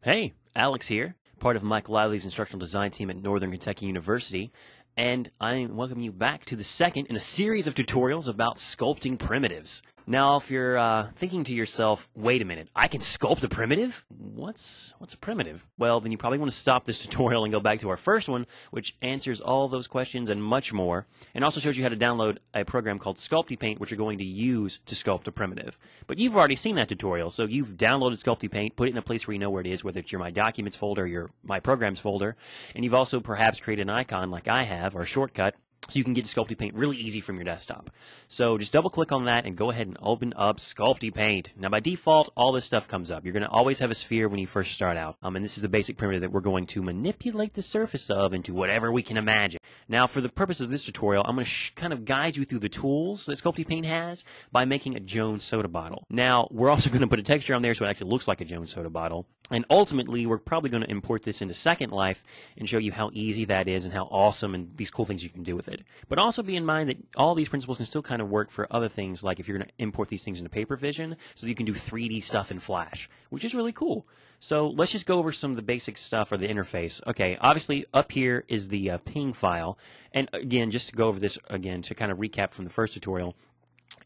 Hey, Alex here, part of Mike Lively's instructional design team at Northern Kentucky University, and I welcome you back to the second in a series of tutorials about sculpting primitives. Now, if you're thinking to yourself, wait a minute, I can sculpt a primitive? What's a primitive? Well, then you probably want to stop this tutorial and go back to our first one, which answers all those questions and much more, and also shows you how to download a program called Sculpty Paint, which you're going to use to sculpt a primitive. But you've already seen that tutorial, so you've downloaded Sculpty Paint, put it in a place where you know where it is, whether it's your My Documents folder or your My Programs folder, and you've also perhaps created an icon like I have, or a shortcut, so you can get Sculpty Paint really easy from your desktop. So just double click on that and go ahead and open up Sculpty Paint. Now by default, all this stuff comes up. You're going to always have a sphere when you first start out. And this is the basic primitive that we're going to manipulate the surface of into whatever we can imagine. Now for the purpose of this tutorial, I'm going to kind of guide you through the tools that Sculpty Paint has by making a Jones soda bottle. Now we're also going to put a texture on there so it actually looks like a Jones soda bottle. And ultimately, we're probably going to import this into Second Life and show you how easy that is and how awesome and these cool things you can do with it. But also be in mind that all these principles can still kind of work for other things, like if you're going to import these things into Paper Vision, so you can do 3D stuff in Flash, which is really cool. So let's just go over some of the basic stuff or the interface. Okay, obviously up here is the ping file. And again, just to go over this again, to kind of recap from the first tutorial,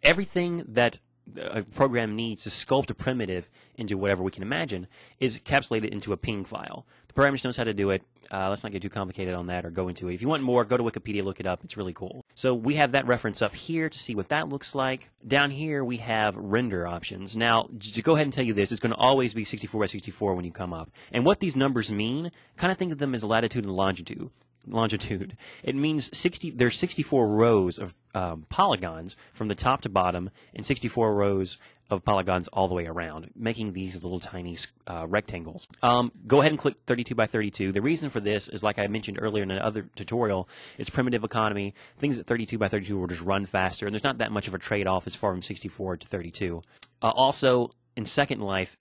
everything that a program needs to sculpt a primitive into whatever we can imagine is encapsulated into a ping file. The program just knows how to do it. Let's not get too complicated on that or go into it. If you want more, go to Wikipedia, look it up. It's really cool. So we have that reference up here to see what that looks like. Down here we have render options. Now, to go ahead and tell you this, it's going to always be 64 by 64 when you come up. And what these numbers mean, kind of think of them as latitude and longitude. It means there's 64 rows of polygons from the top to bottom and 64 rows of polygons all the way around, making these little tiny rectangles. Go ahead and click 32 by 32. The reason for this is, like I mentioned earlier in another tutorial, it's primitive economy. Things at 32 by 32 will just run faster, and there's not that much of a trade-off as far from 64 to 32. Also, in Second Life,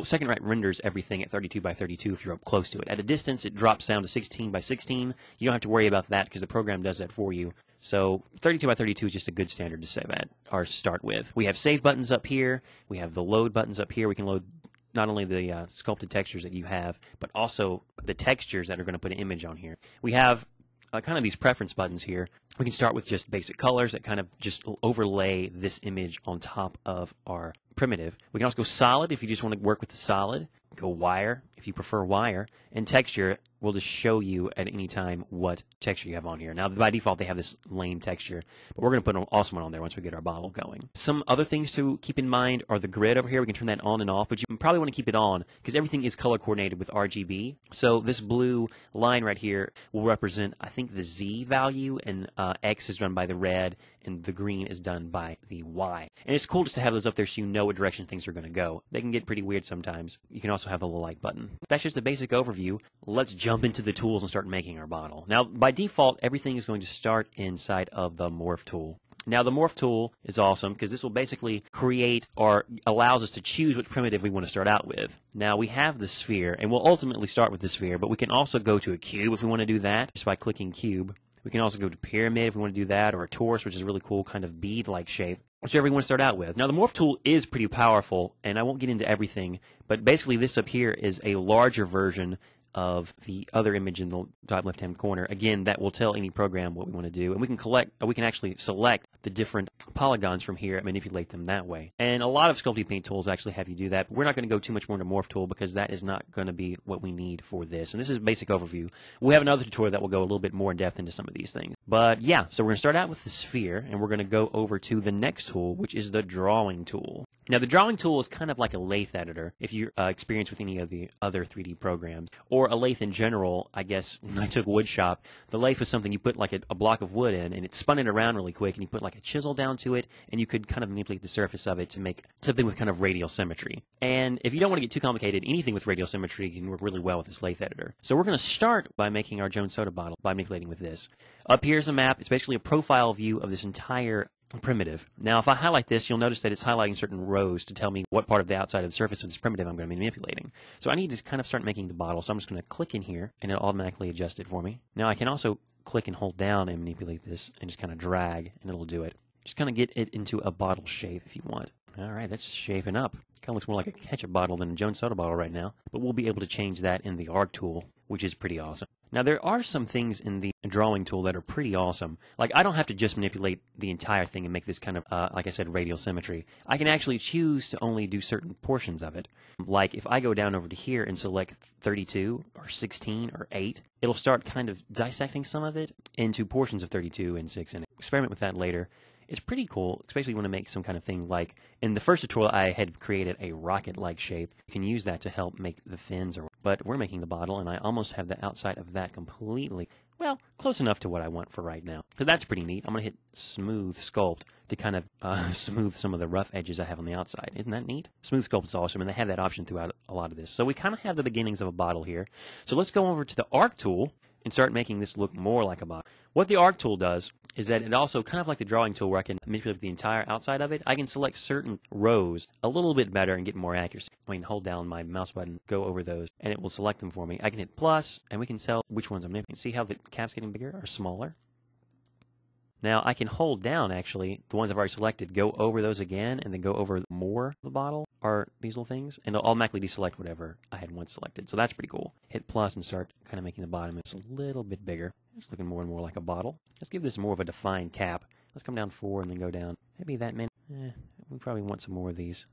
Second Life renders everything at 32 by 32 if you're up close to it. At a distance, it drops down to 16 by 16. You don't have to worry about that because the program does that for you. So 32 by 32 is just a good standard to save at or start with. We have save buttons up here. We have the load buttons up here. We can load not only the sculpted textures that you have, but also the textures that are going to put an image on here. We have kind of these preference buttons here. We can start with just basic colors that kind of just overlay this image on top of our primitive. We can also go solid if you just want to work with the solid. Go wire if you prefer wire. And texture will just show you at any time what texture you have on here. Now, by default, they have this lame texture, but we're going to put an awesome one on there once we get our bottle going. Some other things to keep in mind are the grid over here. We can turn that on and off, but you probably want to keep it on because everything is color coordinated with RGB. So this blue line right here will represent, I think, the Z value, and X is done by the red, and the green is done by the Y. And it's cool just to have those up there so you know what direction things are going to go. They can get pretty weird sometimes. You can also have the little like button. That's just the basic overview. Let's jump into the tools and start making our bottle. Now, by default, everything is going to start inside of the Morph tool. Now, the Morph tool is awesome because this will basically create or allows us to choose which primitive we want to start out with. Now, we have the sphere, and we'll ultimately start with the sphere, but we can also go to a cube if we want to do that, just by clicking cube. We can also go to pyramid if we want to do that, or a torus, which is a really cool kind of bead-like shape, whichever you want to start out with. Now, the Morph tool is pretty powerful, and I won't get into everything, but basically this up here is a larger version of the other image in the top left-hand corner. Again, that will tell any program what we want to do, and we can actually select the different polygons from here and manipulate them that way. And a lot of Sculpty Paint tools actually have you do that, but we're not going to go too much more into Morph tool because that is not going to be what we need for this. And this is a basic overview. We'll have another tutorial that will go a little bit more in depth into some of these things. But yeah, so we're going to start out with the sphere, and we're going to go over to the next tool, which is the drawing tool. Now, the drawing tool is kind of like a lathe editor, if you're experienced with any of the other 3D programs, or a lathe in general. I guess when I took wood shop, the lathe was something you put like a block of wood in, and it spun it around really quick, and you put like a chisel down to it, and you could kind of manipulate the surface of it to make something with kind of radial symmetry. And if you don't want to get too complicated, anything with radial symmetry can work really well with this lathe editor. So we're going to start by making our Jones soda bottle by manipulating with this. Up here's a map. It's basically a profile view of this entire primitive. Now, if I highlight this, you'll notice that it's highlighting certain rows to tell me what part of the outside of the surface of this primitive I'm going to be manipulating. So I need to kind of start making the bottle, so I'm just going to click in here, and it'll automatically adjust it for me. Now, I can also click and hold down and manipulate this, and just kind of drag, and it'll do it. Just kind of get it into a bottle shape if you want. All right, that's shaping up. Kind of looks more like a ketchup bottle than a Jones soda bottle right now, but we'll be able to change that in the arc tool, which is pretty awesome. Now, there are some things in the drawing tool that are pretty awesome. Like, I don't have to just manipulate the entire thing and make this kind of, like I said, radial symmetry. I can actually choose to only do certain portions of it. Like, if I go down over to here and select 32 or 16 or 8, it'll start kind of dissecting some of it into portions of 32 and 6 and experiment with that later. It's pretty cool, especially when you want to make some kind of thing like, in the first tutorial I had created a rocket-like shape. You can use that to help make the fins, but we're making the bottle, and I almost have the outside of that completely, well, close enough to what I want for right now. So that's pretty neat. I'm going to hit Smooth Sculpt to kind of smooth some of the rough edges I have on the outside. Isn't that neat? Smooth Sculpt is awesome, and they have that option throughout a lot of this. So we kind of have the beginnings of a bottle here. So let's go over to the Arc tool and start making this look more like a bottle. What the Arc tool does is that it also, kind of like the drawing tool where I can manipulate the entire outside of it, I can select certain rows a little bit better and get more accuracy. I can hold down my mouse button, go over those, and it will select them for me. I can hit plus, and we can tell which ones I'm manipulating. See how the cap's getting bigger or smaller? Now, I can hold down, actually, the ones I've already selected, go over those again, and then go over more of the bottle, or these little things, and it'll automatically deselect whatever I had once selected. So that's pretty cool. Hit plus and start kind of making the bottom just a little bit bigger. It's looking more and more like a bottle. Let's give this more of a defined cap. Let's come down 4 and then go down. Maybe that many. We probably want some more of these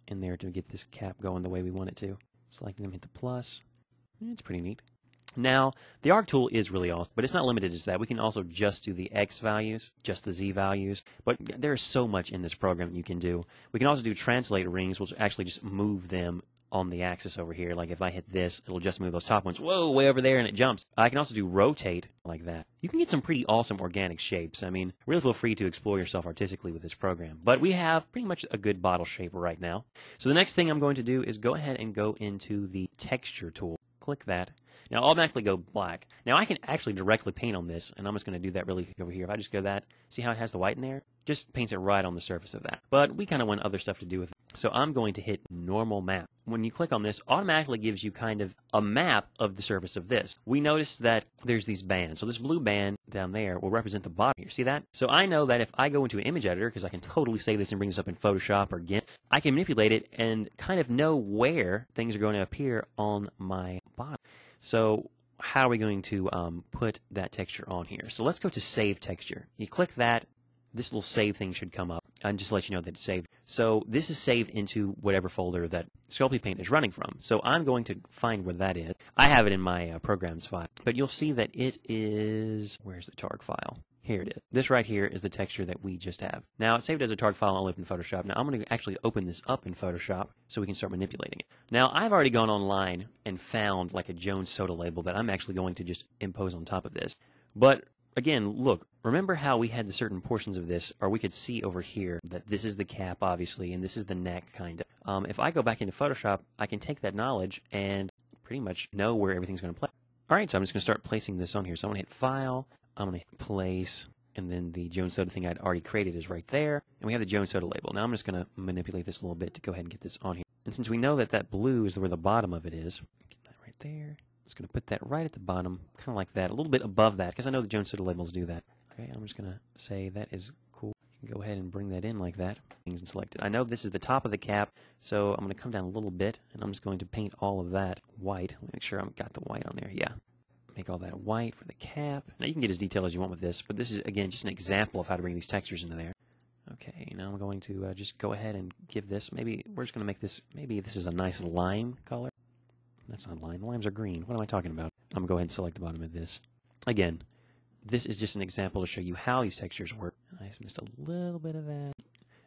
in there to get this cap going the way we want it to. Selecting them, hit the plus. It's pretty neat. Now, the arc tool is really awesome, but it's not limited to that. We can also just do the X values, just the Z values, but there's so much in this program you can do. We can also do translate rings, which actually just move them on the axis over here. Like if I hit this, it'll just move those top ones, whoa, way over there, and it jumps. I can also do rotate like that. You can get some pretty awesome organic shapes. I mean, really feel free to explore yourself artistically with this program. But we have pretty much a good bottle shape right now. So the next thing I'm going to do is go ahead and go into the texture tool. Click that. Now, I'll automatically go black. Now, I can actually directly paint on this, and I'm just going to do that really quick over here. If I just go that, see how it has the white in there? Just paints it right on the surface of that. But we kind of want other stuff to do with it. So I'm going to hit Normal Map. When you click on this, automatically gives you kind of a map of the surface of this. We notice that there's these bands. So this blue band down there will represent the bottom here. See that? So I know that if I go into an image editor, because I can totally save this and bring this up in Photoshop or GIMP, I can manipulate it and kind of know where things are going to appear on my bottom. So how are we going to put that texture on here? So let's go to Save Texture. You click that, this little save thing should come up, and just let you know that it's saved. So this is saved into whatever folder that Sculpty Paint is running from. So I'm going to find where that is. I have it in my programs file, but you'll see that it is, where's the targ file? Here it is. This right here is the texture that we just have. Now, it's saved as a targ file. I'll open Photoshop. Now, I'm going to actually open this up in Photoshop so we can start manipulating it. Now, I've already gone online and found like a Jones soda label that I'm actually going to just impose on top of this. But again, look, remember how we had the certain portions of this, or we could see over here that this is the cap, obviously, and this is the neck, kind of. If I go back into Photoshop, I can take that knowledge and pretty much know where everything's going to play. All right, so I'm just going to start placing this on here. So I'm going to hit File. I'm going to hit Place, and then the Jones Soda thing I'd already created is right there, and we have the Jones Soda label. Now I'm just going to manipulate this a little bit to go ahead and get this on here. And since we know that that blue is where the bottom of it is, get that right there. I'm just going to put that right at the bottom, kind of like that, a little bit above that, because I know the Jones Soda labels do that. Okay, I'm just going to say that is cool. You can go ahead and bring that in like that. Things and select it. I know this is the top of the cap, so I'm going to come down a little bit, and I'm just going to paint all of that white. Let me make sure I've got the white on there. Yeah. Make all that white for the cap. Now you can get as detailed as you want with this, but this is, again, just an example of how to bring these textures into there. Okay, now I'm going to just go ahead and give this, maybe, we're just going to make this, maybe this is a nice lime color. That's not lime. Limes are green. What am I talking about? I'm going to go ahead and select the bottom of this. Again, this is just an example to show you how these textures work. I just missed a little bit of that.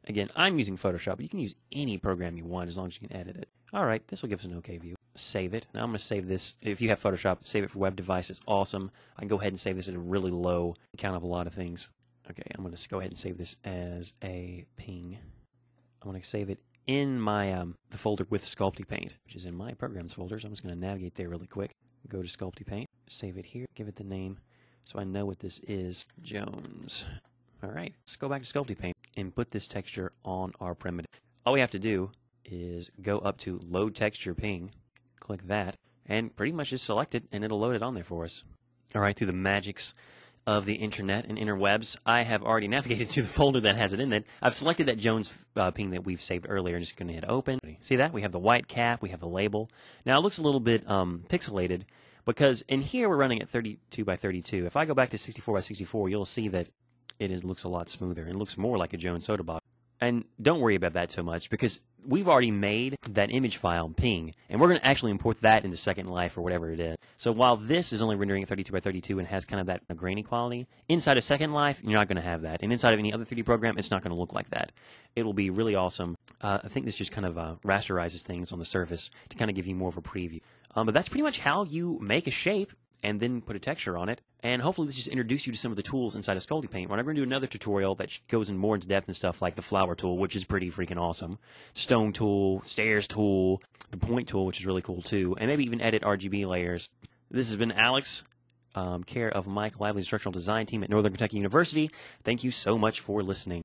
Again, I'm using Photoshop, but you can use any program you want as long as you can edit it. All right, this will give us an okay view. Save it. Now I'm going to save this. If you have Photoshop, save it for web devices. Awesome. I can go ahead and save this at a really low count of a lot of things. Okay, I'm going to go ahead and save this as a ping. I'm going to save it in my the folder with Sculpty Paint, which is in my programs folder. So I'm just going to navigate there really quick. Go to Sculpty Paint, save it here, give it the name so I know what this is, Jones. All right, let's go back to Sculpty Paint and put this texture on our primitive. All we have to do is go up to Load Texture Ping, click that, and pretty much just select it, and it'll load it on there for us. All right, through the magics of the internet and interwebs, I have already navigated to the folder that has it in it. I've selected that Jones ping that we've saved earlier. I'm just going to hit open. See that? We have the white cap. We have the label. Now, it looks a little bit pixelated because in here we're running at 32 by 32. If I go back to 64 by 64, you'll see that it looks a lot smoother. It looks more like a Jones soda bottle. And don't worry about that so much because we've already made that image file ping, and we're going to actually import that into Second Life or whatever it is. So while this is only rendering at 32 by 32 and has kind of that grainy quality, inside of Second Life, you're not going to have that. And inside of any other 3D program, it's not going to look like that. It will be really awesome. I think this just kind of rasterizes things on the surface to kind of give you more of a preview. But that's pretty much how you make a shape and then put a texture on it. And hopefully this just introduced you to some of the tools inside of Sculpty Paint. We're going to do another tutorial that goes in more into depth and stuff like the flower tool, which is pretty freaking awesome. Stone tool, stairs tool, the point tool, which is really cool too, and maybe even edit RGB layers. This has been Alex, care of Mike Lively's instructional design team at Northern Kentucky University. Thank you so much for listening.